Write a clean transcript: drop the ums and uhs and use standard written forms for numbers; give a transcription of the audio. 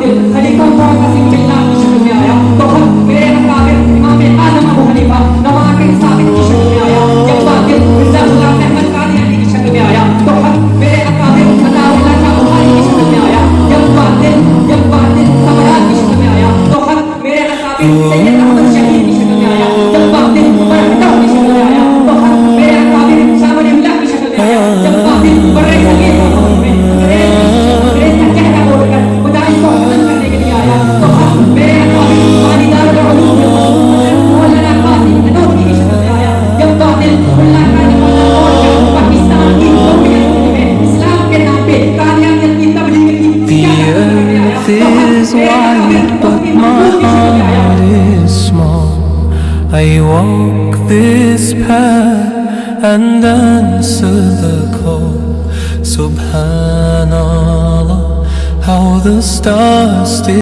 बातिल खलीफा मुअज़्ज़म बिल्लाह की शक्ल में आया तो हक मेरे अकाबिर इमाम आज़म अबू हनीफा नवा के साबित की शक्ल में आया। जब बातिल मिर्ज़ा गुलाम अहमद कादियानी की शक्ल में आया तो हक मेरे अकाबिर अताउल्लाह शाह बुखारी की शक्ल में आया। जब बातिल समरात की शक्ल में आया तो हक मेरे अकाबिर सैयद अहमद शहीद की शक्ल में आया। जब बातिल बरहतह की शक्ल में आया तो हक मेरे अकाबिर शाह वलीउल्लाह की शक्ल में आया। जब बातिल बर्रे सगीर में अंग्रेज का चेहरा बोलकर खुदाई को खत्म करने के लिए आया तो हक मेरे अकाबिर वालिदारुल उलूम मौलाना कासिम नदवी की शक्ल में आया। जब बातिल अल्लाह का निमत तोड़कर पाकिस्तान की कौमियत में इस्लाम के नाम पे कादियानियत की तबलीग की The earth is wide, but my heart is small. I walk this path and answer the call. Subhanallah, how the stars still